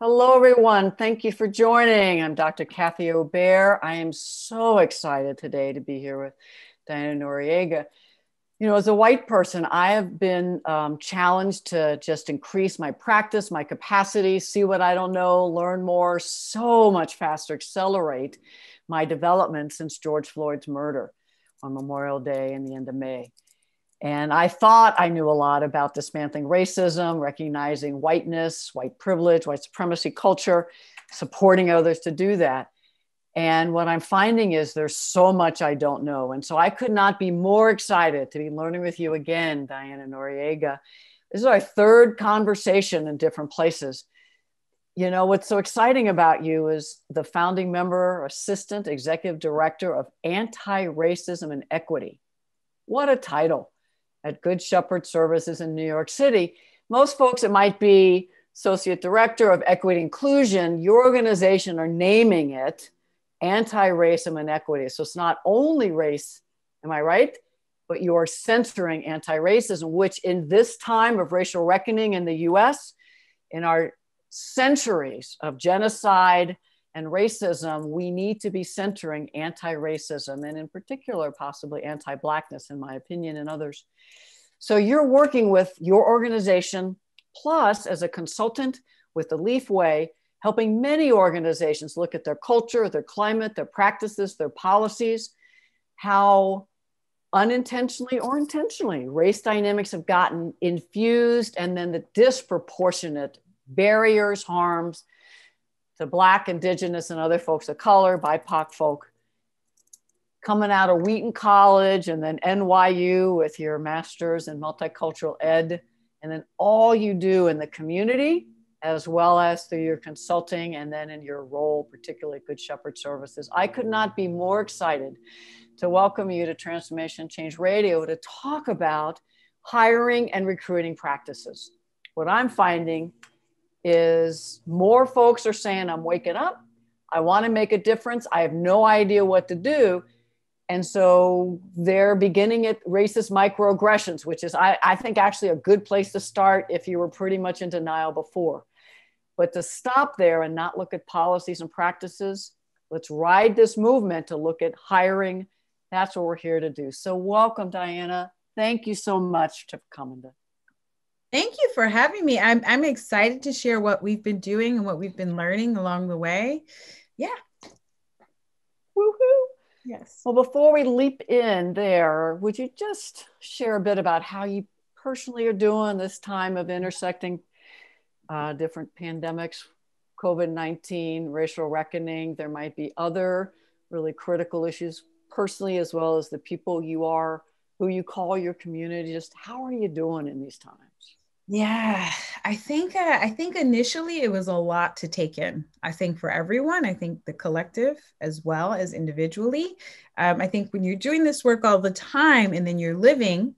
Hello, everyone. Thank you for joining. I'm Dr. Kathy Obear. I am so excited today to be here with Diana Noriega. You know, as a white person, I have been challenged to just increase my practice, my capacity, see what I don't know, learn more, so much faster, accelerate my development since George Floyd's murder on Memorial Day and the end of May. And I thought I knew a lot about dismantling racism, recognizing whiteness, white privilege, white supremacy culture, supporting others to do that. And what I'm finding is there's so much I don't know. And so I could not be more excited to be learning with you again, Diana Noriega. This is our third conversation in different places. You know, what's so exciting about you is the founding member, assistant, executive director of Anti-Racism and Equity. What a title. At Good Shepherd Services in New York City. Most folks, it might be Associate Director of Equity Inclusion. Your organization are naming it Anti-Racism and Equity. So it's not only race, am I right? But you're centering anti-racism, which in this time of racial reckoning in the US, in our centuries of genocide and racism, we need to be centering anti-racism and in particular, possibly anti-Blackness, in my opinion, and others. So you're working with your organization, plus as a consultant with the Leaf Way, helping many organizations look at their culture, their climate, their practices, their policies, how unintentionally or intentionally race dynamics have gotten infused, and then the disproportionate barriers, harms, to Black, Indigenous, and other folks of color, BIPOC folk, coming out of Wheaton College and then NYU with your master's in multicultural ed, and then all you do in the community, as well as through your consulting and then in your role, particularly Good Shepherd Services. I could not be more excited to welcome you to Transformation Change Radio to talk about hiring and recruiting practices. What I'm finding is more folks are saying, I'm waking up, I want to make a difference, I have no idea what to do. And so they're beginning at racist microaggressions, which is, I think, actually a good place to start if you were pretty much in denial before. But to stop there and not look at policies and practices, let's ride this movement to look at hiring. That's what we're here to do. So welcome, Diana. Thank you so much for coming. Thank you for having me. I'm excited to share what we've been doing and what we've been learning along the way. Yeah. Woohoo. Yes. Well, before we leap in there, would you just share a bit about how you personally are doing this time of intersecting different pandemics, COVID-19, racial reckoning? There might be other really critical issues personally, as well as the people you are, who you call your community. Just how are you doing in these times? Yeah, I think initially it was a lot to take in. I think for everyone, I think the collective as well as individually. I think when you're doing this work all the time and then you're living,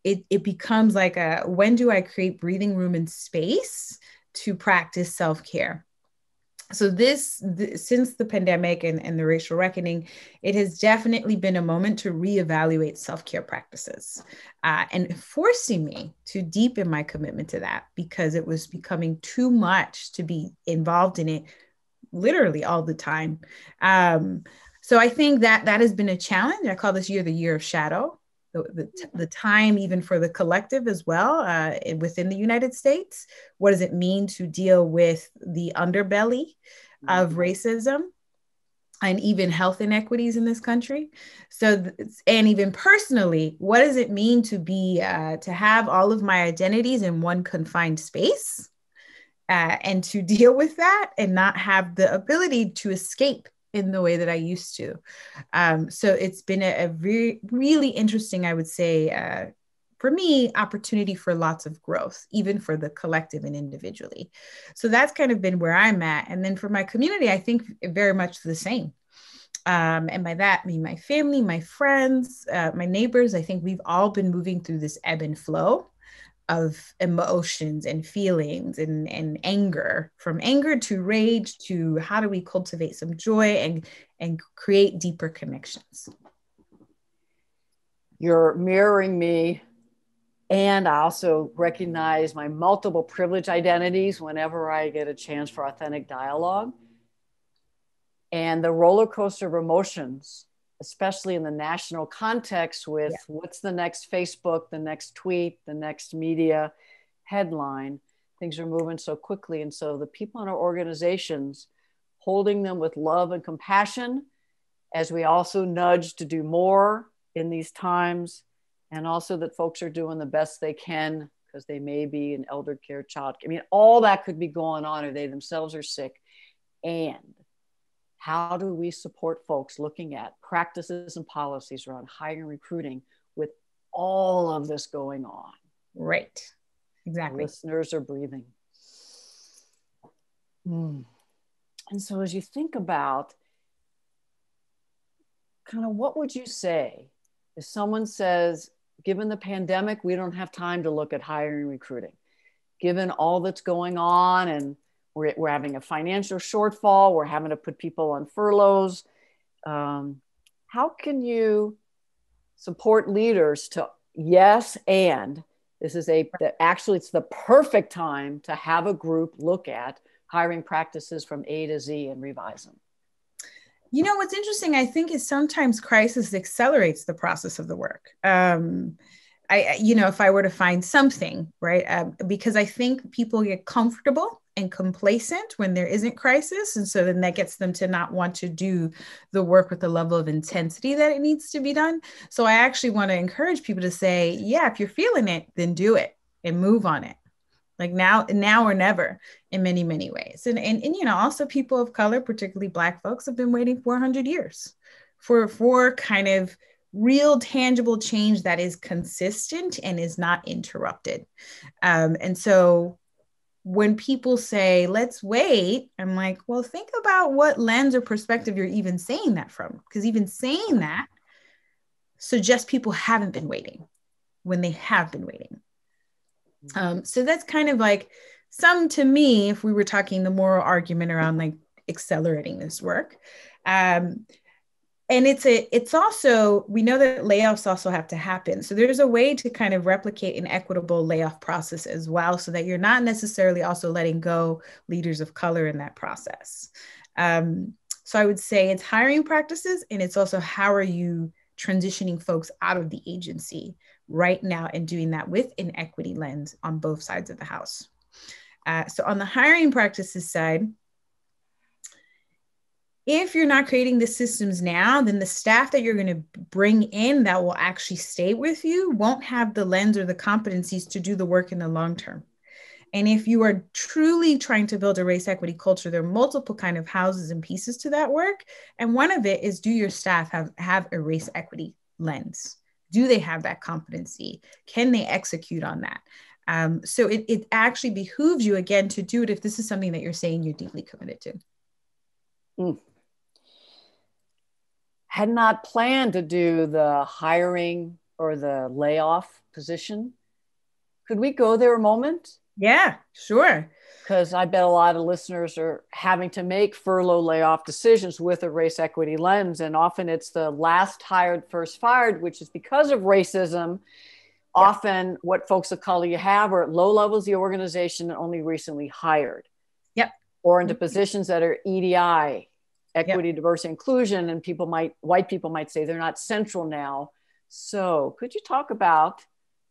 it becomes like when do I create breathing room and space to practice self-care? So since the pandemic and the racial reckoning, it has definitely been a moment to reevaluate self-care practices and forcing me to deepen my commitment to that because it was becoming too much to be involved in it literally all the time. So I think that has been a challenge. I call this year the year of shadow. The time even for the collective as well within the United States. What does it mean to deal with the underbelly of racism and even health inequities in this country? So, and even personally, what does it mean to be, to have all of my identities in one confined space and to deal with that and not have the ability to escape in the way that I used to. So it's been a really interesting, I would say, for me, opportunity for lots of growth, even for the collective and individually. So that's kind of been where I'm at. And then for my community, I think very much the same. And by that, I mean my family, my friends, my neighbors. I think we've all been moving through this ebb and flow of emotions and feelings and anger, from anger to rage to how do we cultivate some joy and create deeper connections. You're mirroring me. And I also recognize my multiple privilege identities whenever I get a chance for authentic dialogue. And the roller coaster of emotions, especially in the national context with what's the next Facebook, the next tweet, the next media headline. Things are moving so quickly. And so the people in our organizations, holding them with love and compassion, as we also nudge to do more in these times, and also that folks are doing the best they can because they may be in elder care, child. I mean, all that could be going on, or they themselves are sick. And how do we support folks looking at practices and policies around hiring and recruiting with all of this going on? Right. Exactly. Listeners are breathing. And so as you think about kind of what would you say if someone says, given the pandemic, we don't have time to look at hiring and recruiting, given all that's going on, and we're having a financial shortfall, we're having to put people on furloughs. How can you support leaders to, yes, and this is actually it's the perfect time to have a group look at hiring practices from A to Z and revise them? You know, what's interesting, I think, is sometimes crisis accelerates the process of the work. If I were to find something, right, because I think people get comfortable and complacent when there isn't crisis. And so then that gets them to not want to do the work with the level of intensity that it needs to be done. So I actually want to encourage people to say, yeah, if you're feeling it, then do it and move on it. Like now or never in many, many ways. And also people of color, particularly Black folks, have been waiting 400 years for kind of real tangible change that is consistent and is not interrupted. And so when people say, let's wait, I'm like, well, think about what lens or perspective you're even saying that from, because even saying that suggests people haven't been waiting when they have been waiting. So that's kind of like to me, if we were talking the moral argument around like accelerating this work. And it's also, we know that layoffs also have to happen. So there's a way to kind of replicate an equitable layoff process as well, so that you're not necessarily also letting go leaders of color in that process. So I would say it's hiring practices, and it's also how are you transitioning folks out of the agency right now and doing that with an equity lens on both sides of the house. So on the hiring practices side, if you're not creating the systems now, then the staff that you're going to bring in that will actually stay with you won't have the lens or the competencies to do the work in the long term. And if you are truly trying to build a race equity culture, there are multiple kind of houses and pieces to that work. And one of it is, do your staff have a race equity lens? Do they have that competency? Can they execute on that? So it actually behooves you, again, to do it if this is something that you're saying you're deeply committed to. Had not planned to do the hiring or the layoff position. Could we go there a moment? Yeah, sure. Because I bet a lot of listeners are having to make furlough layoff decisions with a race equity lens. And often it's the last hired, first fired, which is because of racism. Often what folks of color you have are at low levels of the organization and only recently hired. Yep. Or into positions that are EDI, equity, diversity, inclusion, and white people might say they're not central now. So could you talk about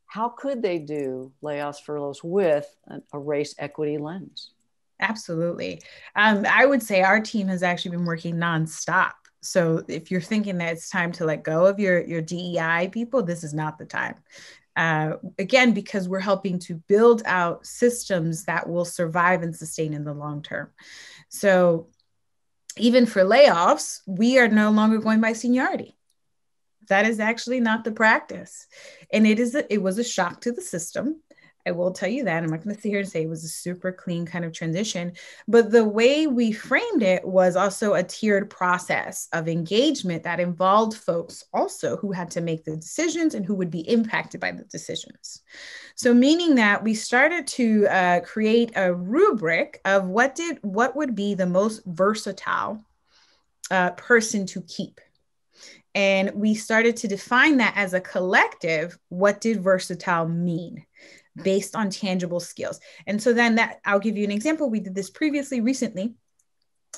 how could they do layoffs, furloughs with a race equity lens? Absolutely. I would say our team has actually been working nonstop. So if you're thinking that it's time to let go of your DEI people, this is not the time. Again, because we're helping to build out systems that will survive and sustain in the long term. So even for layoffs, we are no longer going by seniority. That is actually not the practice. And it was a shock to the system. I will tell you that. I'm not going to sit here and say it was a super clean kind of transition, but the way we framed it was also a tiered process of engagement that involved folks also who had to make the decisions and who would be impacted by the decisions. So meaning that we started to create a rubric of what would be the most versatile person to keep. And we started to define that as a collective. What did versatile mean based on tangible skills? And so then that, I'll give you an example. We did this recently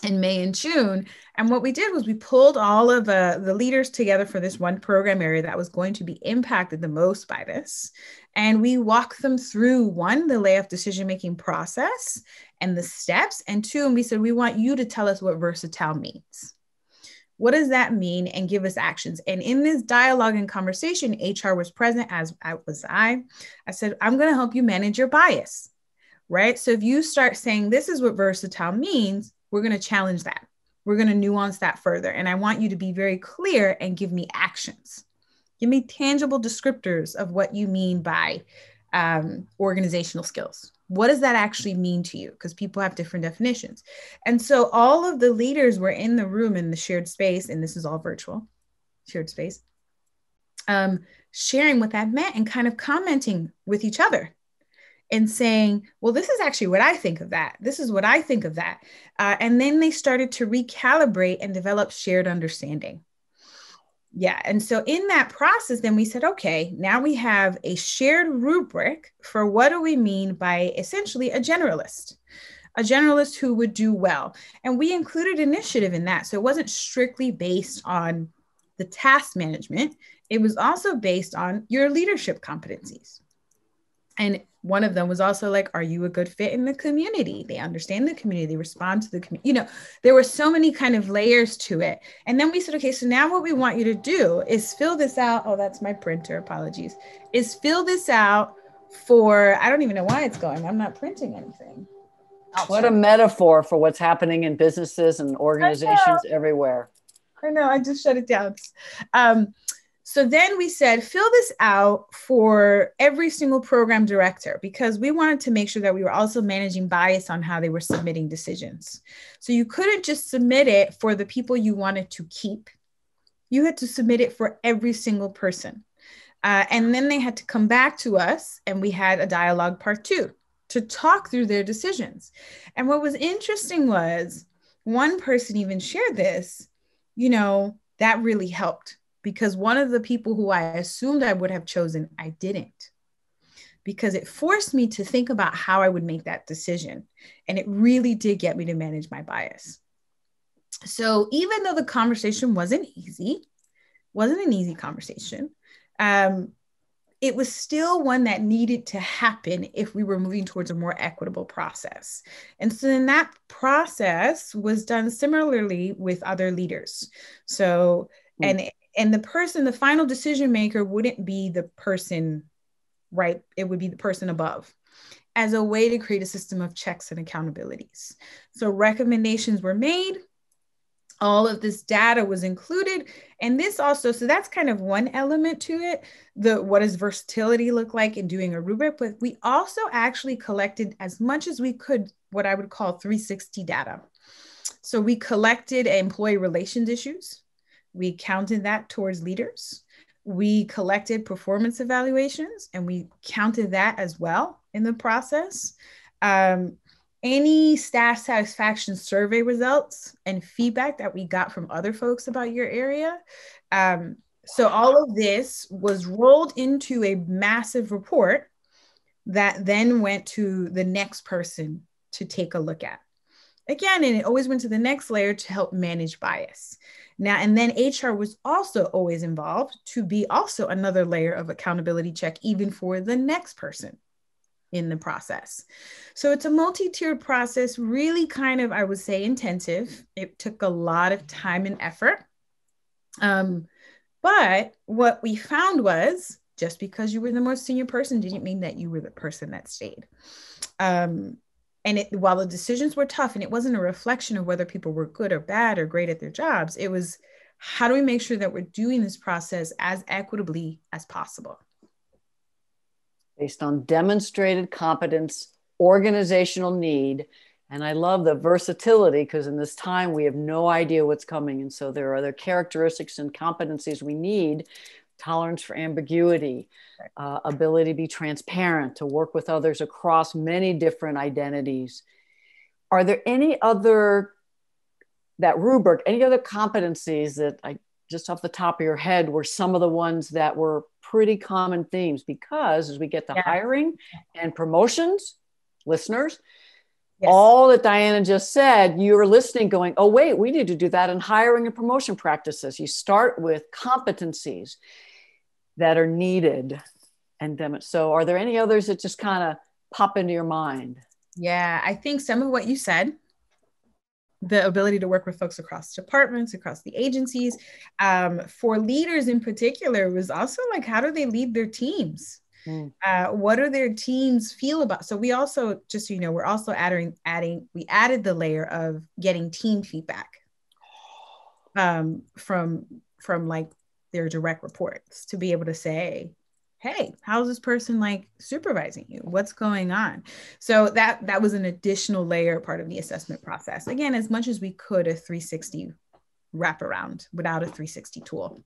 in May and June. And what we did was we pulled all of the leaders together for this one program area that was going to be impacted the most by this. And we walked them through, one, the layoff decision-making process and the steps. And two, and we said, we want you to tell us what versatile means. What does that mean? And give us actions. And in this dialogue and conversation, HR was present, as was I. I said, I'm going to help you manage your bias, right? So if you start saying, this is what versatile means, we're going to challenge that. We're going to nuance that further. And I want you to be very clear and give me actions. Give me tangible descriptors of what you mean by organizational skills. What does that actually mean to you? Because people have different definitions. And so all of the leaders were in the room in the shared space, and this is all virtual, shared space, sharing what that meant and kind of commenting with each other and saying, well, this is actually what I think of that. This is what I think of that. And then they started to recalibrate and develop shared understanding. Yeah. And so in that process, then we said, okay, now we have a shared rubric for what do we mean by essentially a generalist who would do well. And we included initiative in that. So it wasn't strictly based on the task management. It was also based on your leadership competencies. And one of them was also like, are you a good fit in the community? They understand the community, they respond to the community. You know, there were so many kind of layers to it. And then we said, okay, so now what we want you to do is fill this out. Oh, that's my printer, apologies. Is fill this out for, I don't even know why it's going. I'm not printing anything. What a metaphor for what's happening in businesses and organizations everywhere. I know, I just shut it down. So then we said, fill this out for every single program director, because we wanted to make sure that we were also managing bias on how they were submitting decisions. So you couldn't just submit it for the people you wanted to keep. You had to submit it for every single person. And then they had to come back to us, and we had a dialogue part 2 to talk through their decisions. And what was interesting was one person even shared this, you know, that really helped. Because one of the people who I assumed I would have chosen, I didn't. Because it forced me to think about how I would make that decision. And it really did get me to manage my bias. So even though the conversation wasn't an easy conversation, it was still one that needed to happen if we were moving towards a more equitable process. And so then that process was done similarly with other leaders. So, and the final decision maker wouldn't be the person, right? It would be the person above, as a way to create a system of checks and accountabilities. So recommendations were made. All of this data was included. And this also, so that's kind of one element to it. What does versatility look like in doing a rubric? But we also actually collected as much as we could, what I would call 360 data. So we collected employee relations issues. We counted that towards leaders. We collected performance evaluations, and we counted that as well in the process. Any staff satisfaction survey results and feedback that we got from other folks about your area. So all of this was rolled into a massive report that then went to the next person to take a look at. Again, and it always went to the next layer to help manage bias. Now, and then HR was also always involved to be also another layer of accountability check, even for the next person in the process. So it's a multi-tiered process, really kind of, I would say, intensive. It took a lot of time and effort. But what we found was just because you were the most senior person didn't mean that you were the person that stayed. And while the decisions were tough, and it wasn't a reflection of whether people were good or bad or great at their jobs, it was, how do we make sure that we're doing this process as equitably as possible? based on demonstrated competence, organizational need. And I love the versatility because in this time we have no idea what's coming. And so there are other characteristics and competencies we need: tolerance for ambiguity, ability to be transparent, to work with others across many different identities. Are there any other, that rubric, any other competencies that I just off the top of your head were some of the ones that were pretty common themes? Because as we get to hiring and promotions, listeners, all that Diana just said, you were listening going, oh, wait, we need to do that in hiring and promotion practices. You start with competencies that are needed. And so are there any others that just kind of pop into your mind? Yeah, I think some of what you said, the ability to work with folks across departments, across the agencies, for leaders in particular, was also like, how do they lead their teams? What do their teams feel about? So we also, just so you know, we're also we added the layer of getting team feedback from like their direct reports, to be able to say, hey, how's this person like supervising you? What's going on? So that was an additional layer part of the assessment process. Again, as much as we could, a 360 wraparound without a 360 tool.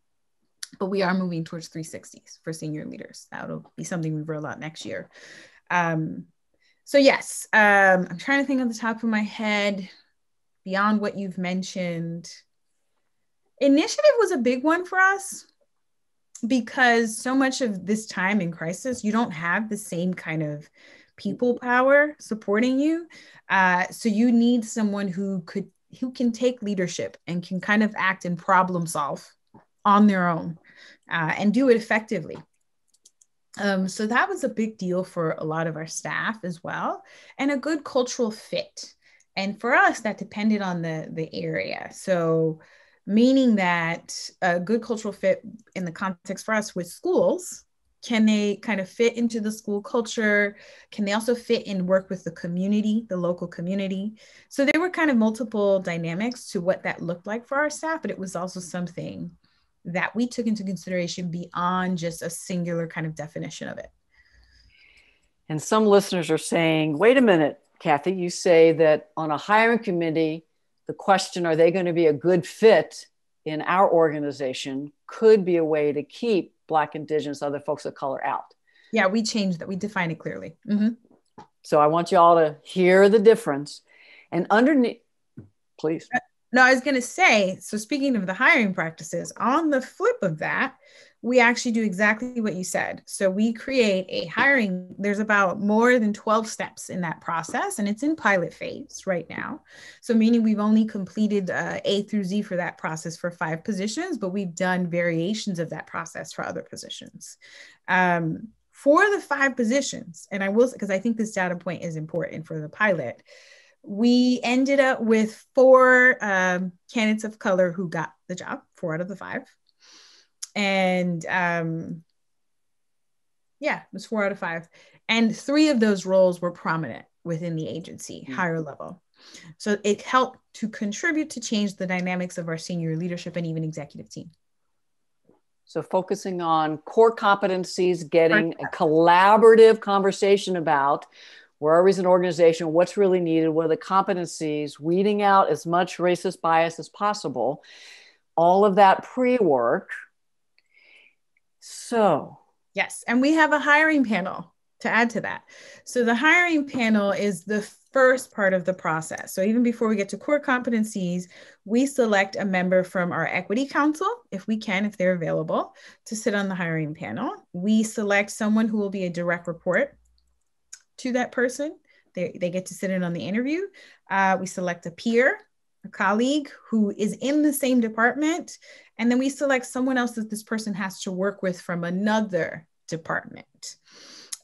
But we are moving towards 360s for senior leaders. That'll be something we roll out next year. So yes, I'm trying to think on the top of my head, beyond what you've mentioned. Initiative was a big one for us, because so much of this time in crisis, you don't have the same kind of people power supporting you. So you need someone who can take leadership and can kind of act and problem solve on their own, and do it effectively. So that was a big deal for a lot of our staff as well, and a good cultural fit. And for us, that depended on the area. So meaning that a good cultural fit in the context for us with schools, can they kind of fit into the school culture? Can they also fit and work with the community, the local community? So there were kind of multiple dynamics to what that looked like for our staff, but it was also something that we took into consideration beyond just a singular kind of definition of it. And some listeners are saying, wait a minute, Kathy, you say that on a hiring committee, the question, are they going to be a good fit in our organization, could be a way to keep Black, Indigenous, other folks of color out. Yeah, we changed that. We define it clearly. So I want you all to hear the difference. And underneath, please. No, I was going to say, so speaking of the hiring practices, on the flip of that, we actually do exactly what you said. So we create a hiring, there's about more than 12 steps in that process, and it's in pilot phase right now. So meaning we've only completed A through Z for that process for 5 positions, but we've done variations of that process for other positions. For the 5 positions, and I will, because I think this data point is important for the pilot, we ended up with 4 candidates of color who got the job, 4 out of the 5. And yeah, it was 4 out of 5. And 3 of those roles were prominent within the agency, higher level. So it helped to contribute to change the dynamics of our senior leadership and even executive team. So focusing on core competencies, getting a collaborative conversation about where are we as an organization, what's really needed, what are the competencies, weeding out as much racist bias as possible, all of that pre-work. So. Yes, and we have a hiring panel to add to that. So the hiring panel is the first part of the process. So even before we get to core competencies, we select a member from our equity council, if we can, if they're available, to sit on the hiring panel. We select someone who will be a direct report to that person. They get to sit in on the interview. We select a peer, a colleague who is in the same department. And then we select someone else that this person has to work with from another department.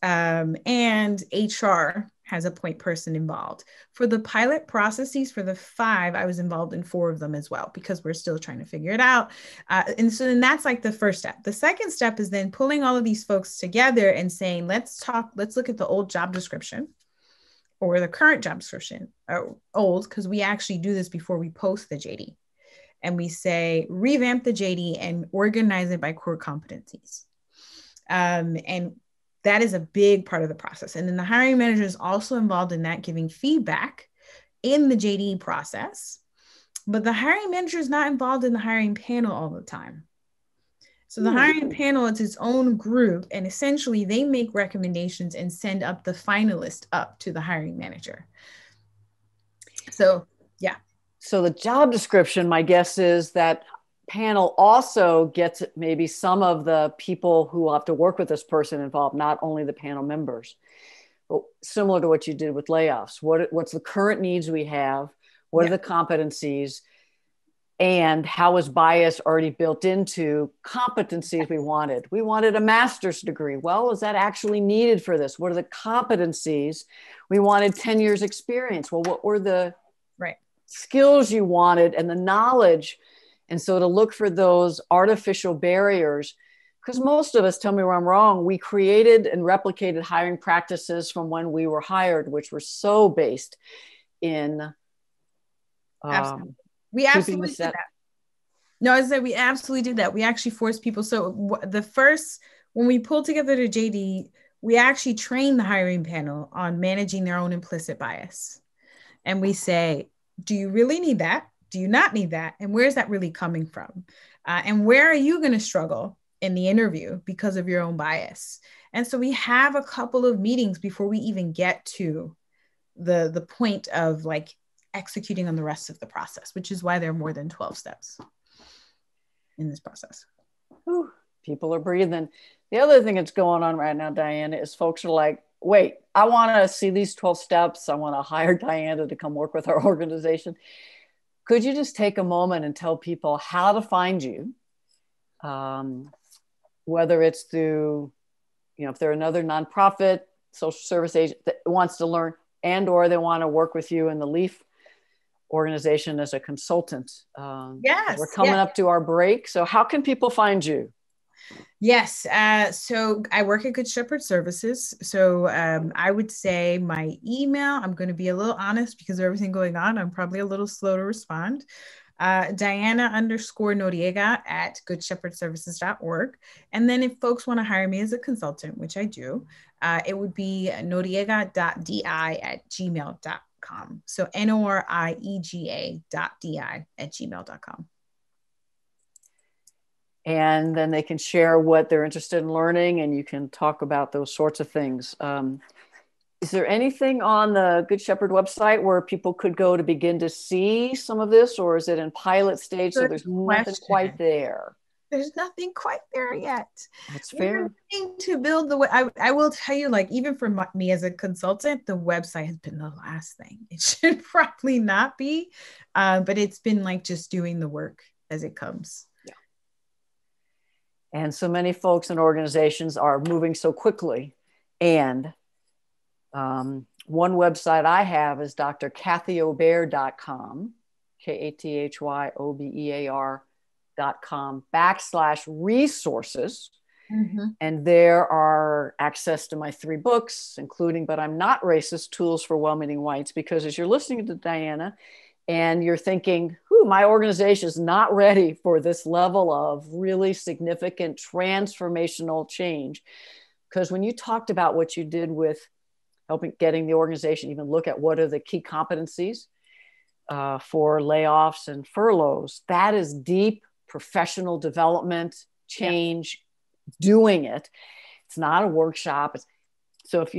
And HR has a point person involved. For the pilot processes, for the 5, I was involved in 4 of them as well, because we're still trying to figure it out. And so then that's like the first step. The second step is then pulling all of these folks together and saying, let's look at the old job description or the current job description, old, because we actually do this before we post the JD. And we say, revamp the JD and organize it by core competencies. And that is a big part of the process. And then the hiring manager is also involved in that, giving feedback in the JD process. But the hiring manager is not involved in the hiring panel all the time. So the hiring panel is its own group, and essentially they make recommendations and send up the finalist up to the hiring manager. So, yeah. So the job description, my guess is that panel also gets maybe some of the people who will have to work with this person involved, not only the panel members. But similar to what you did with layoffs, what's the current needs we have? What are the competencies? And how was bias already built into competencies we wanted? We wanted a master's degree. Well, is that actually needed for this? What are the competencies? We wanted 10 years experience. Well, what were the skills you wanted and the knowledge? And so to look for those artificial barriers, because most of us, tell me where I'm wrong, we created and replicated hiring practices from when we were hired, which were so based in we absolutely did that. No, I said we absolutely did that. We actually forced people. So when we pulled together the JD, we actually trained the hiring panel on managing their own implicit bias. And we say, do you really need that? Do you not need that? And where's that really coming from? And where are you going to struggle in the interview because of your own bias? And so we have a couple of meetings before we even get to the point of like executing on the rest of the process, which is why there are more than 12 steps in this process. Whew, people are breathing. The other thing that's going on right now, Diana, is folks are like, wait, I want to see these 12 steps. I want to hire Diana to come work with our organization. Could you just take a moment and tell people how to find you? Whether it's through, if they're another nonprofit, social service agent that wants to learn and or they want to work with you in the LEAF organization as a consultant. Yes. We're coming up to our break. So how can people find you? Yes. So I work at Good Shepherd Services. So I would say my email, I'm going to be a little honest because of everything going on. I'm probably a little slow to respond. Diana_Noriega at goodshepherdservices.org. And then if folks want to hire me as a consultant, which I do, it would be noriega.di@gmail.com. So noriega.di@gmail.com. And then they can share what they're interested in learning and you can talk about those sorts of things. Is there anything on the Good Shepherd website where people could go to begin to see some of this, or is it in pilot stage? So there's nothing quite there. There's nothing quite there yet. That's fair. To build I will tell you, like, even for me as a consultant, the website has been the last thing. It should probably not be, but it's been like just doing the work as it comes. Yeah. And so many folks and organizations are moving so quickly. And one website I have is drkathyobear.com, KATHYOBEAR.com/resources. Mm-hmm. And there are access to my 3 books, including But I'm Not Racist, Tools for Well-Meaning Whites, because as you're listening to Diana and you're thinking, my organization is not ready for this level of really significant transformational change. Because when you talked about what you did with getting the organization even look at what are the key competencies for layoffs and furloughs, that is deep professional development, change, doing it. It's not a workshop. So if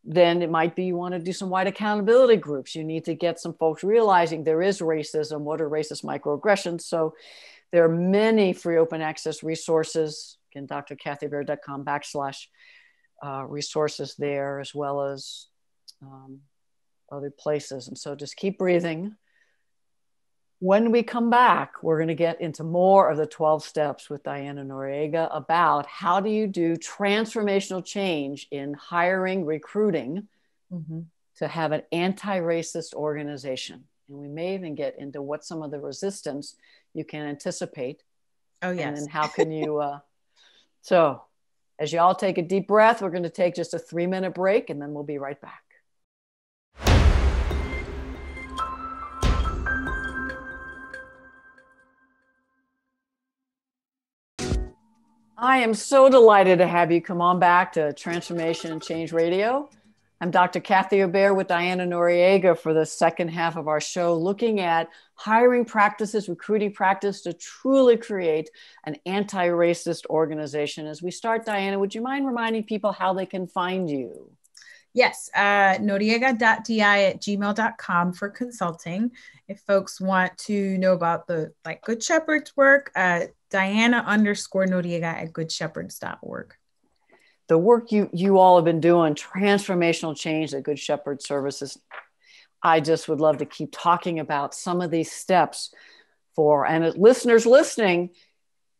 then it might be you want to do some white accountability groups. You need to get some folks realizing there is racism. What are racist microaggressions? So there are many free open access resources. Again, drkathyobear.com/resources there, as well as other places. And so just keep breathing. When we come back, we're going to get into more of the 12 steps with Diana Noriega about how do you do transformational change in hiring, recruiting, to have an anti-racist organization. And we may even get into what some of the resistance you can anticipate. Oh, yes. And then how can you, so as you all take a deep breath, we're going to take just a 3-minute break and then we'll be right back. I am so delighted to have you come on back to Transformation and Change Radio. I'm Dr. Kathy Obear with Diana Noriega for the second half of our show, looking at hiring practices, recruiting practice to truly create an anti-racist organization. As we start, Diana, would you mind reminding people how they can find you? Yes, noriega.di@gmail.com for consulting. If folks want to know about the Good Shepherd's work, Diana_Noriega@goodshepherds.org. The work you all have been doing, transformational change at Good Shepherd Services. I just would love to keep talking about some of these steps and as listeners listening,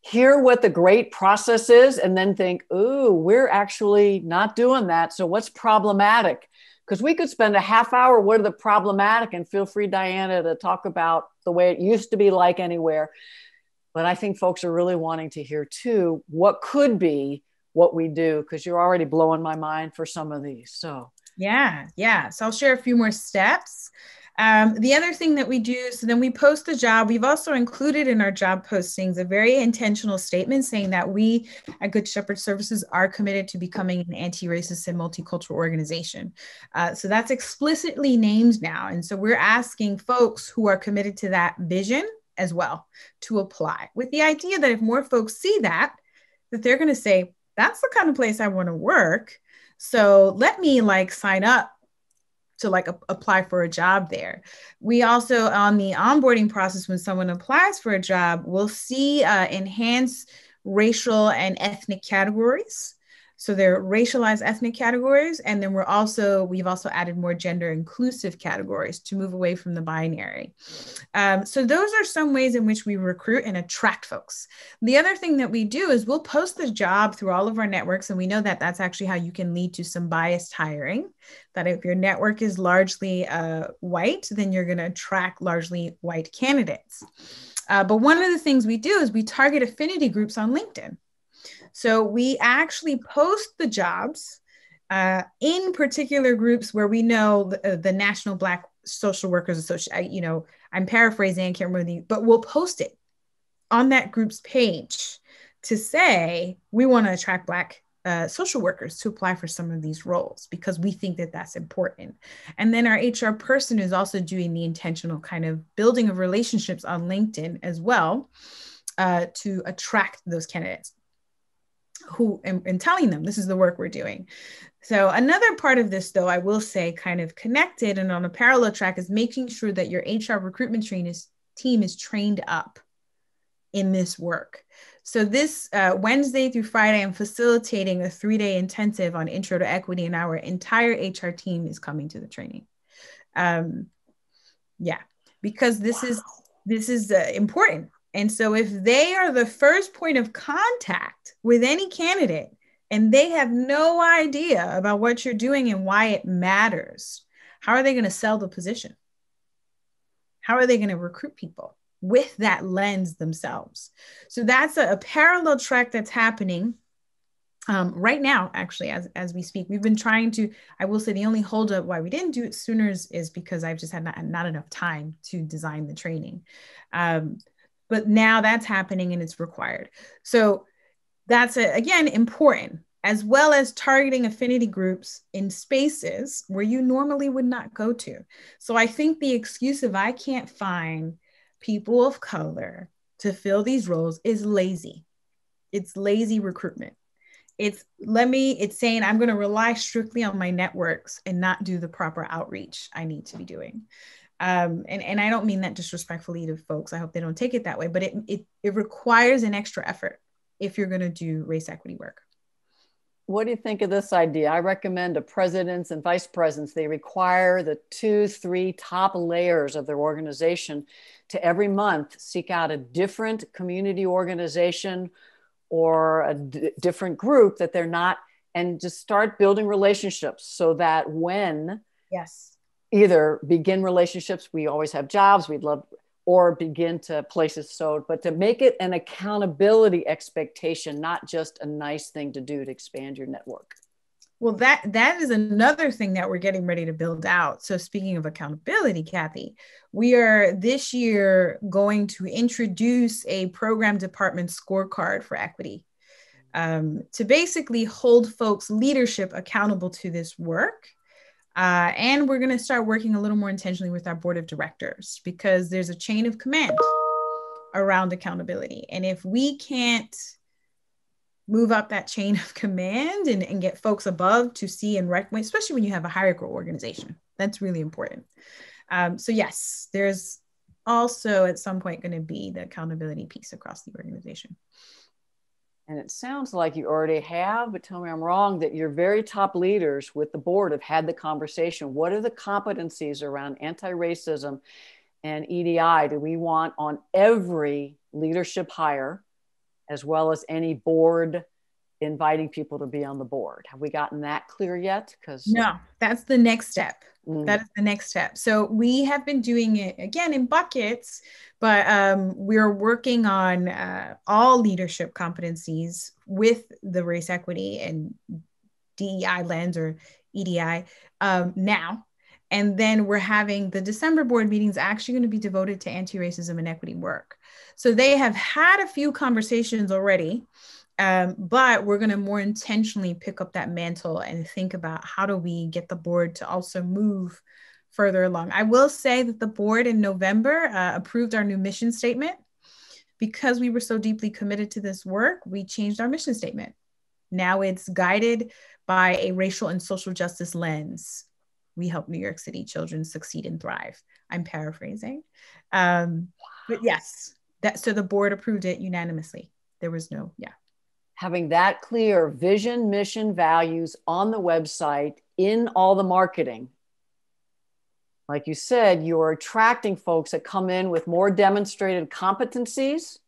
hear what the great process is and then think, ooh, we're actually not doing that. So what's problematic? Because we could spend a half hour, what are the problematic? And feel free, Diana, to talk about the way it used to be like anywhere. But I think folks are really wanting to hear too, what could be what we do, because you're already blowing my mind for some of these. So yeah. So I'll share a few more steps. The other thing that we do, so then we post the job. We've also included in our job postings a very intentional statement saying that we at Good Shepherd Services are committed to becoming an anti-racist and multicultural organization. So that's explicitly named now. And so we're asking folks who are committed to that vision as well to apply, with the idea that if more folks see that they're going to say, that's the kind of place I want to work. So let me sign up to apply for a job there. We also, on the onboarding process, when someone applies for a job, we'll see enhanced racial and ethnic categories. So they're racialized ethnic categories. And then we've also added more gender inclusive categories to move away from the binary. So those are some ways in which we recruit and attract folks. The other thing that we do is we'll post the job through all of our networks. And we know that that's actually how you can lead to some biased hiring, that if your network is largely white, then you're going to attract largely white candidates. But one of the things we do is we target affinity groups on LinkedIn. So we actually post the jobs in particular groups where we know the National Black Social Workers Association, I'm paraphrasing, I can't remember but we'll post it on that group's page to say, we want to attract Black social workers to apply for some of these roles because we think that that's important. And then our HR person is also doing the intentional kind of building of relationships on LinkedIn as well to attract those candidates and telling them this is the work we're doing. So another part of this, though, I will say kind of connected and on a parallel track is making sure that your HR recruitment team is trained up in this work. So this Wednesday through Friday, I'm facilitating a 3-day intensive on Intro to Equity, and our entire HR team is coming to the training. Because this is important. And so if they are the first point of contact with any candidate and they have no idea about what you're doing and why it matters, how are they going to sell the position? How are they going to recruit people with that lens themselves? So that's a parallel track that's happening right now, actually, as we speak. We've been trying to, I will say the only holdup why we didn't do it sooner is because I've just had not enough time to design the training. But now that's happening and it's required. So that's, again, important, as well as targeting affinity groups in spaces where you normally would not go to. So I think the excuse of I can't find people of color to fill these roles is lazy. It's lazy recruitment. It's saying I'm going to rely strictly on my networks and not do the proper outreach I need to be doing. And I don't mean that disrespectfully to folks. I hope they don't take it that way, but it requires an extra effort if you're going to do race equity work. What do you think of this idea? I recommend to presidents and vice presidents, they require the 2-3 top layers of their organization to every month seek out a different community organization or a different group that they're not, and just start building relationships so that when either begin relationships, we always have jobs, we'd love, or begin to places sewed, but to make it an accountability expectation, not just a nice thing to do to expand your network. Well, that is another thing that we're getting ready to build out. So speaking of accountability, Kathy, we are this year going to introduce a program department scorecard for equity. to basically hold folks' leadership accountable to this work. And we're going to start working a little more intentionally with our board of directors, because there's a chain of command around accountability. And if we can't move up that chain of command and get folks above to see and recognize, especially when you have a hierarchical organization, that's really important. So yes, there's also at some point going to be the accountability piece across the organization. And it sounds like you already have, but tell me I'm wrong, that your very top leaders with the board have had the conversation. What are the competencies around anti-racism and EDI do we want on every leadership hire, as well as any board inviting people to be on the board? Have we gotten that clear yet? No, that's the next step. That is the next step. So we have been doing it again in buckets, but we're working on all leadership competencies with the race equity and DEI lens or EDI now. And then we're having the December board meetings actually going to be devoted to anti-racism and equity work. So they have had a few conversations already. But we're going to more intentionally pick up that mantle and think about how do we get the board to also move further along. I will say that the board in November approved our new mission statement. Because we were so deeply committed to this work, we changed our mission statement. Now it's guided by a racial and social justice lens. We help New York City children succeed and thrive. I'm paraphrasing. But yes, so the board approved it unanimously. There was no, having that clear vision, mission, values on the website in all the marketing. Like you said, you're attracting folks that come in with more demonstrated competencies.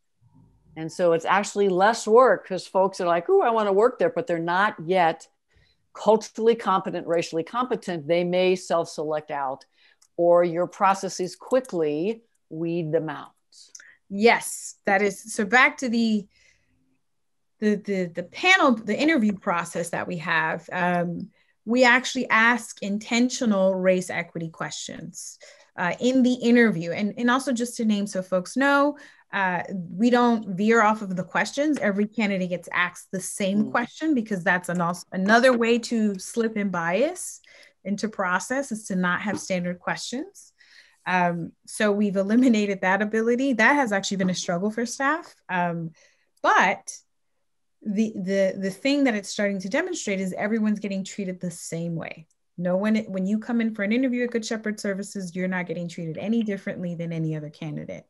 And so it's actually less work because folks are like, oh, I want to work there, but they're not yet culturally competent, racially competent. They may self-select out, or your processes quickly weed them out. Yes, that is. So back to the panel, the interview process that we have, we actually ask intentional race equity questions in the interview. And also just to name so folks know, we don't veer off of the questions. Every candidate gets asked the same question, because that's another way to slip in bias into process, is to not have standard questions. So we've eliminated that ability. That has actually been a struggle for staff. But the thing that it's starting to demonstrate is everyone's getting treated the same way. No one, when you come in for an interview at Good Shepherd Services, you're not getting treated any differently than any other candidate.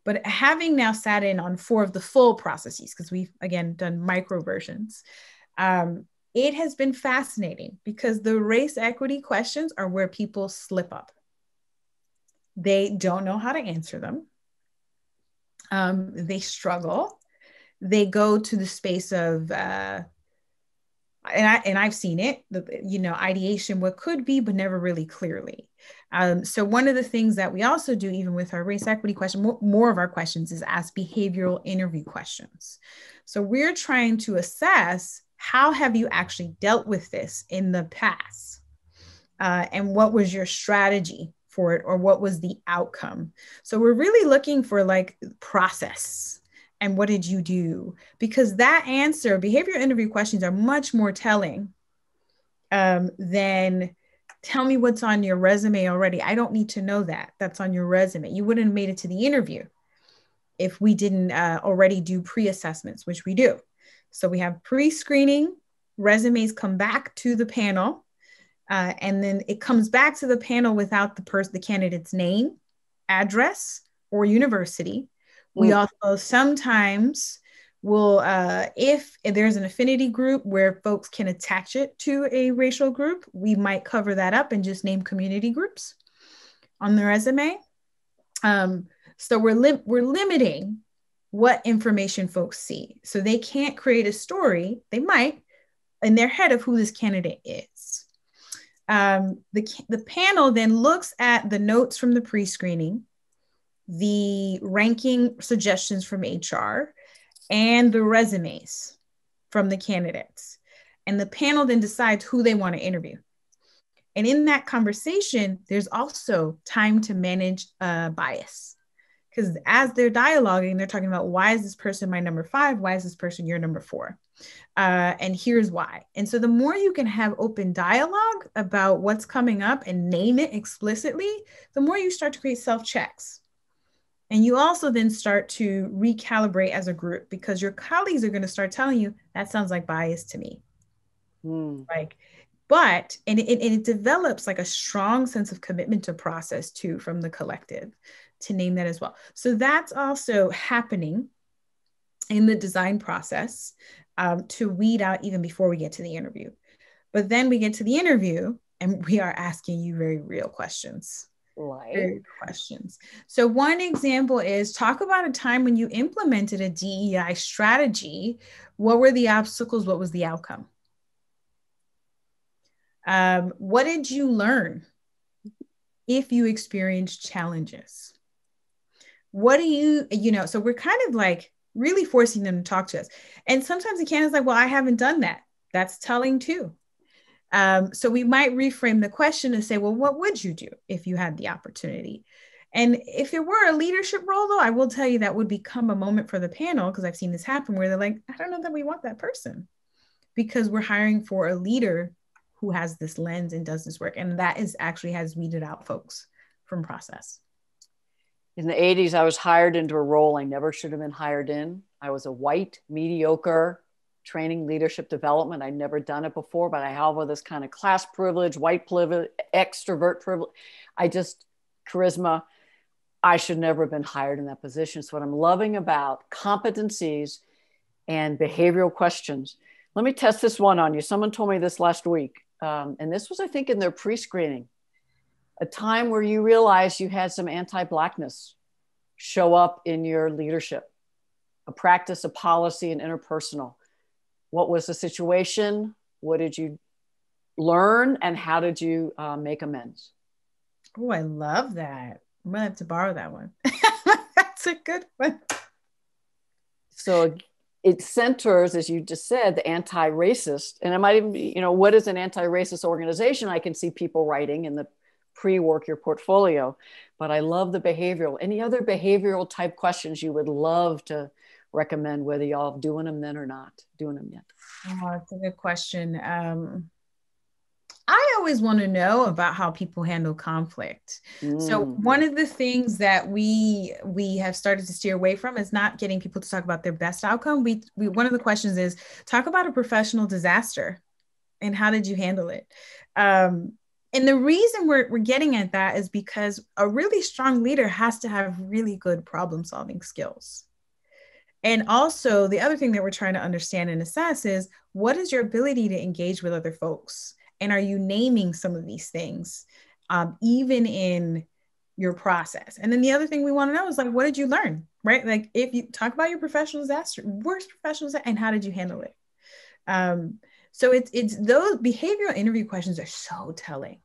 But having now sat in on 4 of the full processes, because we've again done micro versions, it has been fascinating, because the race equity questions are where people slip up. They don't know how to answer them. They struggle. They go to the space of, and I've seen it, ideation, what could be, but never really clearly. So one of the things that we also do, even with our race equity question, more of our questions is ask behavioral interview questions. So we're trying to assess, how have you actually dealt with this in the past? And what was your strategy for it, or what was the outcome? So we're really looking for like process. And what did you do? Because that answer, behavioral interview questions are much more telling than tell me what's on your resume already. I don't need to know that. That's on your resume. You wouldn't have made it to the interview if we didn't already do pre-assessments, which we do. So we have pre-screening, resumes come back to the panel, and then it comes back to the panel without the candidate's name, address, or university. We also sometimes will, if there's an affinity group where folks can attach it to a racial group, we might cover that up and just name community groups on the resume. So we're limiting what information folks see. So they can't create a story, they might, in their head of who this candidate is. The panel then looks at the notes from the pre-screening, the ranking suggestions from HR, and the resumes from the candidates. And the panel then decides who they want to interview. And in that conversation, there's also time to manage bias. Because as they're dialoguing, they're talking about, why is this person my number 5? Why is this person your number 4? And here's why. And so the more you can have open dialogue about what's coming up and name it explicitly, the more you start to create self-checks. And you also then start to recalibrate as a group, because your colleagues are going to start telling you, that sounds like bias to me. Like, but, and it develops like a strong sense of commitment to process too from the collective, to name that as well. So that's also happening in the design process, to weed out even before we get to the interview. But then we get to the interview and we are asking you very real questions. Very questions. So one example is, talk about a time when you implemented a DEI strategy. What were the obstacles? What was the outcome? What did you learn if you experienced challenges? What do you know, so we're kind of like really forcing them to talk to us. And sometimes the candidate's like, well, I haven't done that. That's telling too. So we might reframe the question to say, well, what would you do if you had the opportunity? And if it were a leadership role, though, I will tell you that would become a moment for the panel, because I've seen this happen where they're like, I don't know that we want that person, because we're hiring for a leader who has this lens and does this work. And that is actually has weeded out folks from process. In the 80s, I was hired into a role I never should have been hired in. I was a white, mediocre, training leadership development. I'd never done it before, but I have all this kind of class privilege, white privilege, extrovert privilege. Charisma. I should never have been hired in that position. So what I'm loving about competencies and behavioral questions. Let me test this one on you. Someone told me this last week. And this was, I think, in their pre-screening, a time where you realized you had some anti-Blackness show up in your leadership, a practice, a policy, and interpersonal. What was the situation? What did you learn? And how did you make amends? Oh, I love that. I'm gonna have to borrow that one. That's a good one. So it centers, as you just said, the anti-racist. And it might even be, what is an anti-racist organization? I can see people writing in the pre-work your portfolio, but I love the behavioral. Any other behavioral type questions you would love to recommend, whether y'all doing them then or not doing them yet? Oh, that's a good question. I always want to know about how people handle conflict. So one of the things that we have started to steer away from is not getting people to talk about their best outcome. We one of the questions is, talk about a professional disaster and how did you handle it? And the reason we're getting at that is because a really strong leader has to have really good problem solving skills. And also the other thing that we're trying to understand and assess is, what is your ability to engage with other folks? And are you naming some of these things, even in your process? And then the other thing we want to know is, like, what did you learn, right? Like, if you talk about your professional disaster, worst professional disaster, and how did you handle it? So it's those behavioral interview questions are so telling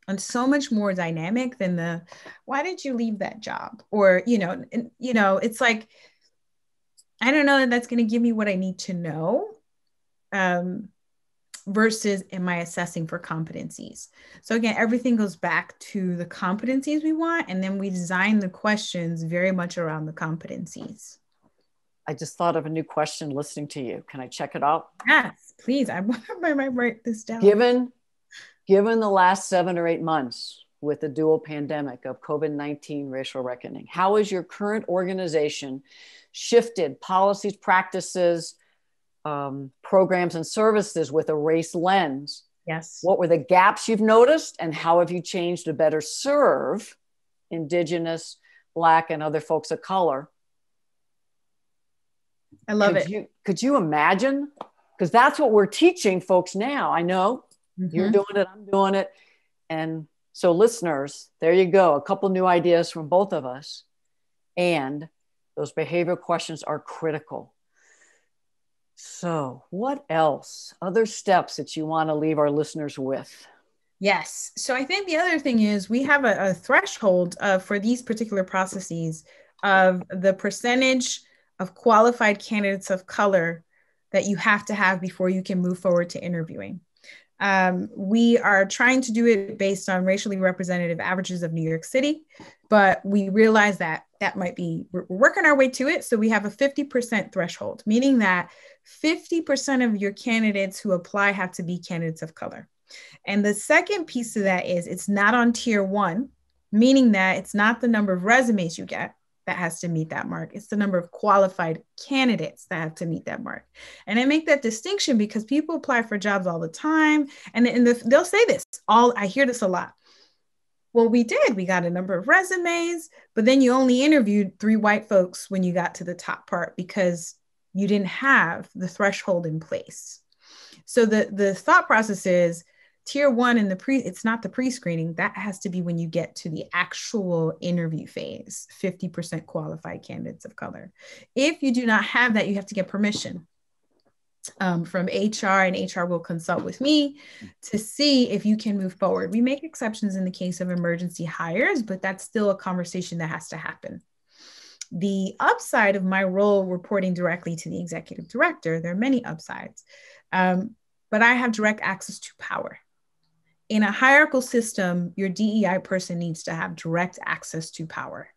and so much more dynamic than the, why did you leave that job? Or, it's like, I don't know that that's going to give me what I need to know. Versus, am I assessing for competencies? So again, everything goes back to the competencies we want, and then we design the questions very much around the competencies. I just thought of a new question listening to you. Can I check it out? Yes, please. I might write this down. Given the last 7 or 8 months with the dual pandemic of COVID-19 racial reckoning, how has your current organization shifted policies, practices, programs and services with a race lens? Yes. What were the gaps you've noticed, and how have you changed to better serve Indigenous, Black, and other folks of color? I love it. Could you imagine? Because that's what we're teaching folks now. I know you're doing it, I'm doing it. And so listeners, there you go. A couple new ideas from both of us. And those behavioral questions are critical. So what else? Other steps that you want to leave our listeners with? Yes. So I think the other thing is, we have a threshold for these particular processes of the percentage of qualified candidates of color that you have to have before you can move forward to interviewing. We are trying to do it based on racially representative averages of New York City, but we realize that we're working our way to it. So we have a 50% threshold, meaning that 50% of your candidates who apply have to be candidates of color. And the second piece of that is it's not on tier one, meaning that it's not the number of resumes you get that has to meet that mark. It's the number of qualified candidates that have to meet that mark. And I make that distinction because people apply for jobs all the time. And they'll say this, I hear this a lot. Well, we got a number of resumes, but then you only interviewed 3 white folks when you got to the top part because you didn't have the threshold in place. So the thought process is tier one in it's not the pre-screening. That has to be when you get to the actual interview phase, 50% qualified candidates of color. If you do not have that, you have to get permission from HR, and HR will consult with me to see if you can move forward. We make exceptions in the case of emergency hires, but that's still a conversation that has to happen. The upside of my role reporting directly to the executive director, there are many upsides, but I have direct access to power. In a hierarchical system, your DEI person needs to have direct access to power.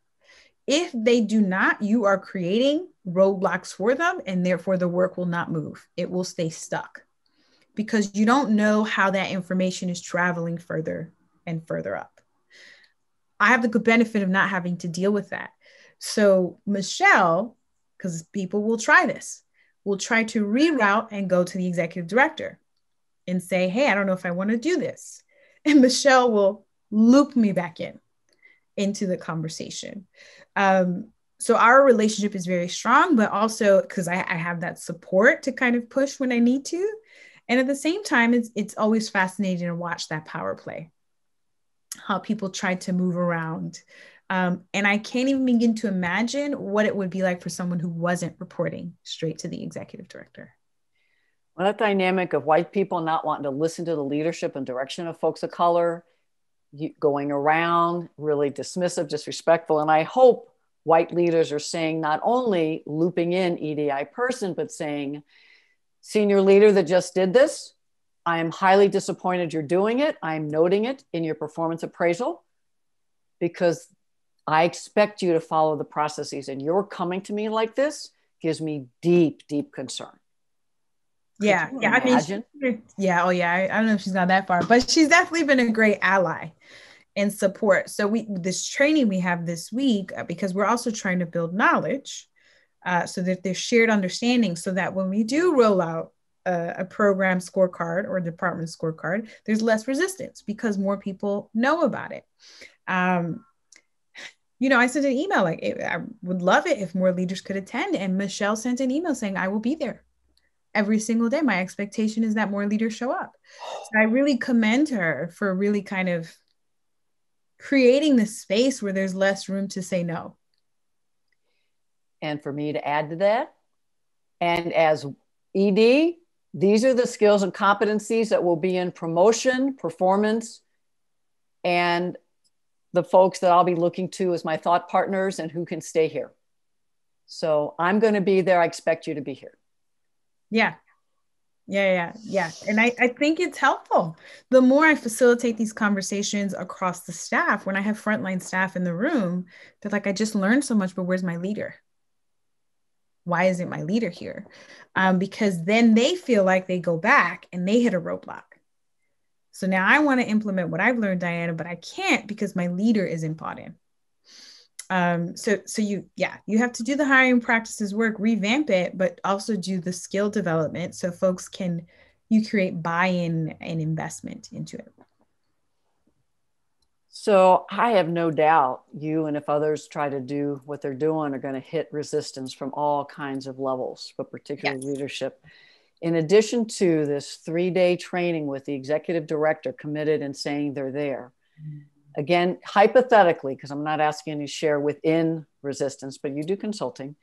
If they do not, you are creating roadblocks for them, and therefore the work will not move. It will stay stuck because you don't know how that information is traveling further and further up. I have the good benefit of not having to deal with that. So Michelle, because people will try this, will try to reroute and go to the executive director and say, hey, I don't know if I want to do this. And Michelle will loop me back into the conversation. So our relationship is very strong, but also because I have that support to kind of push when I need to. And at the same time, it's always fascinating to watch that power play, how people try to move around. And I can't even begin to imagine what it would be like for someone who wasn't reporting straight to the executive director. Well, that dynamic of white people not wanting to listen to the leadership and direction of folks of color, going around really dismissive, disrespectful. And I hope white leaders are saying, not only looping in EDI person, but saying, senior leader that just did this, I am highly disappointed you're doing it. I'm noting it in your performance appraisal because I expect you to follow the processes, and you're coming to me like this gives me deep, deep concern. Yeah. Imagine? I mean, yeah. Oh yeah. I don't know if she's gone that far, but she's definitely been a great ally and support. So this training we have this week, because we're also trying to build knowledge so that there's shared understanding, so that when we do roll out a program scorecard or a department scorecard, there's less resistance because more people know about it. I sent an email I would love it if more leaders could attend, and Michelle sent an email saying I will be there every single day. My expectation is that more leaders show up. So I really commend her for really kind of creating this space where there's less room to say no. And for me to add to that, and as ED, these are the skills and competencies that will be in promotion, performance, and the folks that I'll be looking to as my thought partners and who can stay here. So I'm going to be there. I expect you to be here. Yeah. And I think it's helpful. The more I facilitate these conversations across the staff, when I have frontline staff in the room, they're like, I just learned so much, but where's my leader? Why isn't my leader here? Because then they feel like they go back and they hit a roadblock. So now I want to implement what I've learned, Diana, but I can't because my leader isn't bought in. So you have to do the hiring practices work, revamp it, but also do the skill development so folks you create buy-in and investment into it. So I have no doubt you, and if others try to do what they're doing, are going to hit resistance from all kinds of levels, but particularly leadership. In addition to this 3-day training with the executive director committed and saying they're there, again, hypothetically, because I'm not asking you to share within resistance, but you do consulting.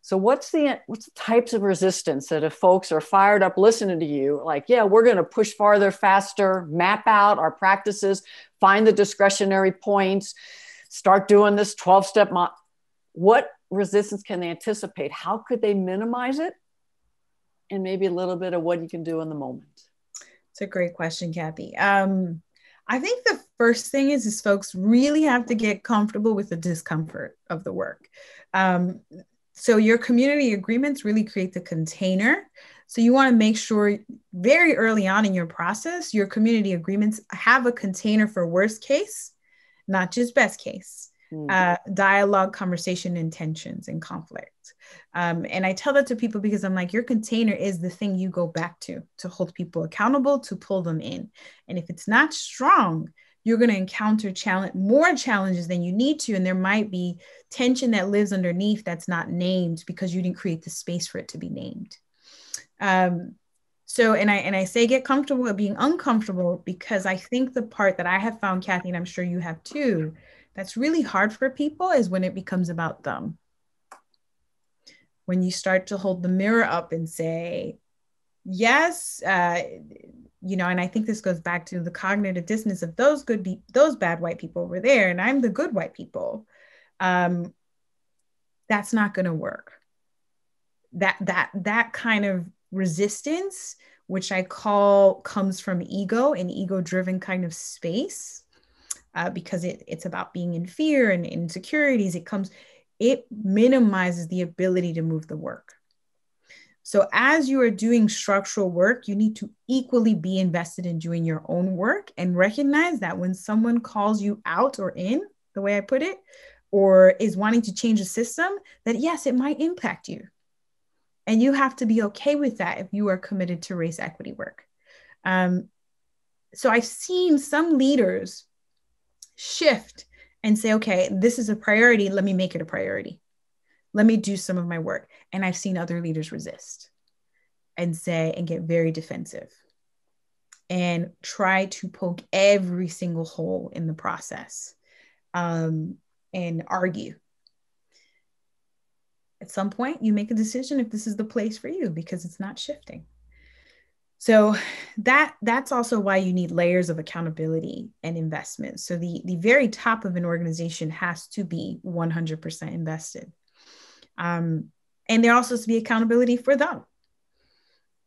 So what's the types of resistance that if folks are fired up listening to you, like, yeah, we're going to push farther, faster, map out our practices, find the discretionary points, start doing this 12-step what resistance can they anticipate? How could they minimize it? And maybe a little bit of what you can do in the moment. It's a great question, Kathy. I think the first thing is folks really have to get comfortable with the discomfort of the work. Um, so your community agreements really create the container. So you want to make sure very early on in your process, your community agreements have a container for worst case, not just best case. Dialogue, conversation, intentions, and conflict. And I tell that to people because I'm like, your container is the thing you go back to hold people accountable, to pull them in. And if it's not strong, you're going to encounter more challenges than you need to. And there might be tension that lives underneath that's not named because you didn't create the space for it to be named. So, and I say get comfortable with being uncomfortable because I think the part that I have found, Kathy, and I'm sure you have too, that's really hard for people is when it becomes about them. When you start to hold the mirror up and say, yes, you know, and I think this goes back to the cognitive dissonance of those bad white people over there, and I'm the good white people. That's not going to work. That kind of resistance, which I call comes from ego, an ego-driven kind of space, because it's about being in fear and insecurities. It minimizes the ability to move the work. So as you are doing structural work, you need to equally be invested in doing your own work and recognize that when someone calls you out or in, the way I put it, or is wanting to change a system, that yes, it might impact you. And you have to be okay with that if you are committed to race equity work. So I've seen some leaders shift and say, okay, this is a priority. Let me make it a priority. Let me do some of my work. And I've seen other leaders resist and say, and get very defensive and try to poke every single hole in the process, and argue. At some point, you make a decision if this is the place for you because it's not shifting. So that's also why you need layers of accountability and investment. So the very top of an organization has to be 100% invested. And there also has to be accountability for them,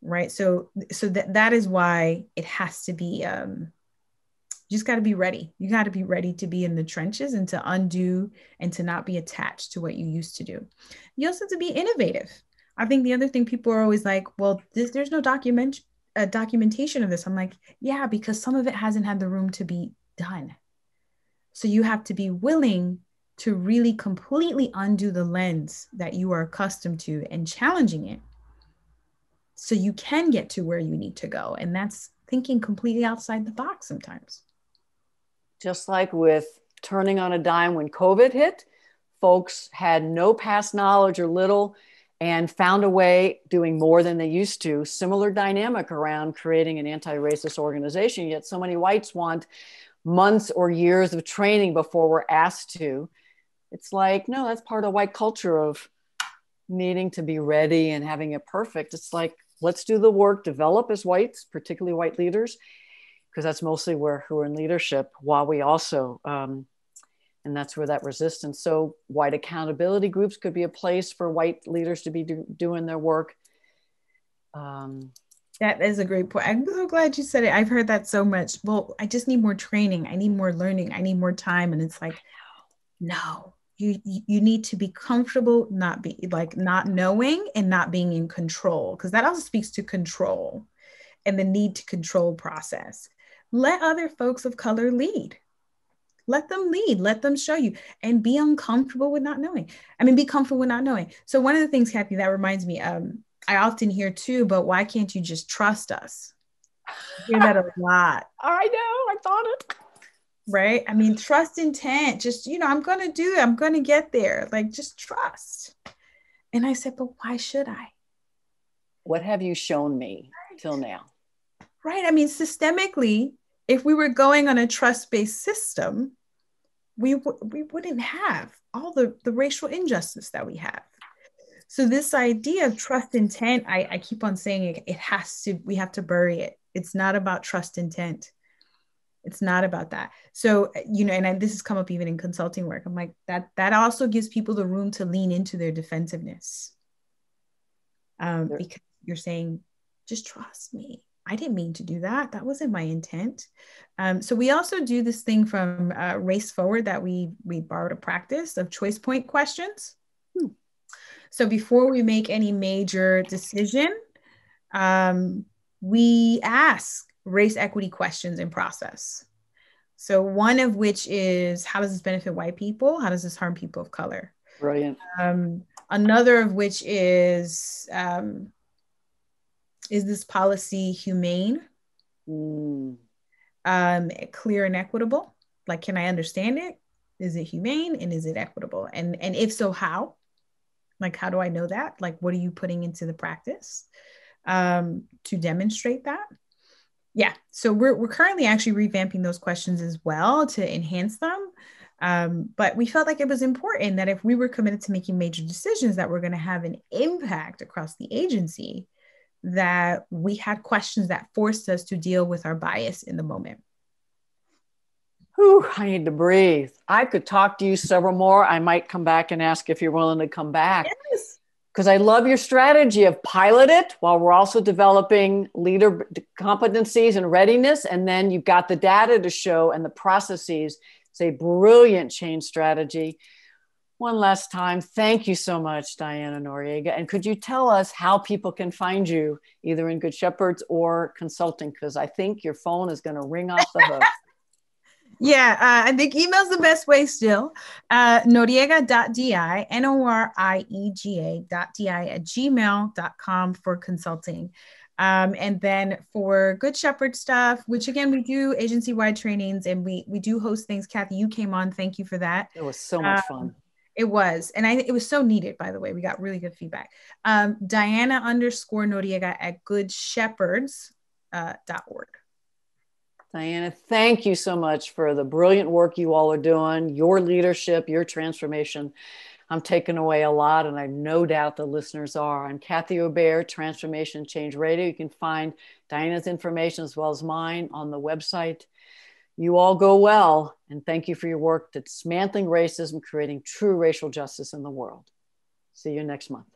right? So that is why it has to be, you just got to be ready. You got to be ready to be in the trenches and to undo and to not be attached to what you used to do. You also have to be innovative. I think the other thing people are always like, well, there's no documentation of this. I'm like, yeah, because some of it hasn't had the room to be done. So you have to be willing to really completely undo the lens that you are accustomed to and challenging it so you can get to where you need to go. And that's thinking completely outside the box sometimes. Just like with turning on a dime when COVID hit, folks had no past knowledge or little and found a way doing more than they used to. Similar dynamic around creating an anti-racist organization, yet so many whites want months or years of training before we're asked to. It's like, no, that's part of white culture of needing to be ready and having it perfect. It's like, let's do the work, develop as whites, particularly white leaders, because that's mostly who are in leadership, while we also, and that's where that resistance. So white accountability groups could be a place for white leaders to be doing their work. That is a great point. I'm so glad you said it. I've heard that so much. Well, I just need more training. I need more learning. I need more time. And it's like, no, you need to be comfortable, not knowing and not being in control, because that also speaks to control and the need to control process. Let other folks of color lead. Let them lead, let them show you, and be uncomfortable with not knowing. Be comfortable with not knowing. So one of the things, Kathy, that reminds me, I often hear too, but why can't you just trust us? I hear that a lot. I know, I thought it. Right? Trust intent, just, I'm going to do it. I'm going to get there. Like, just trust. And I said, but why should I? What have you shown me till now? Right. Systemically, if we were going on a trust-based system, we wouldn't have all the racial injustice that we have. So this idea of trust intent, I keep on saying we have to bury it. It's not about trust intent. It's not about that. So, and this has come up even in consulting work. I'm like, that also gives people the room to lean into their defensiveness. Because you're saying, just trust me. I didn't mean to do that. That wasn't my intent. So we also do this thing from Race Forward that we borrowed a practice of choice point questions. So before we make any major decision, we ask race equity questions in process. So one of which is, how does this benefit white people? How does this harm people of color? Brilliant. Another of which is this policy humane, clear and equitable? Like, can I understand it? Is it humane and is it equitable? And if so, how? Like, how do I know that? Like, what are you putting into the practice to demonstrate that? Yeah, so we're currently actually revamping those questions as well to enhance them. But we felt like it was important that if we were committed to making major decisions that were going to have an impact across the agency, that we had questions that forced us to deal with our bias in the moment. Whew, I need to breathe. I could talk to you several more. I might come back and ask if you're willing to come back. Yes. Because I love your strategy of pilot it while we're also developing leader competencies and readiness. And then you've got the data to show and the processes. It's a brilliant change strategy. One last time, thank you so much, Diana Noriega. And could you tell us how people can find you either in Good Shepherds or consulting? Because I think your phone is going to ring off the hook. Yeah, I think email's the best way still. Noriega.di, Noriega.di @gmail.com for consulting. And then for Good Shepherd stuff, which again, we do agency-wide trainings and we do host things. Kathy, you came on. Thank you for that. It was so much fun. It was. And it was so needed, by the way. We got really good feedback. Diana_Noriega at goodshepherds.org. Diana, thank you so much for the brilliant work you all are doing, your leadership, your transformation. I'm taking away a lot, and I have no doubt the listeners are. I'm Kathy Obear, Transformation Change Radio. You can find Diana's information as well as mine on the website. You all go well, and thank you for your work dismantling racism, creating true racial justice in the world. See you next month.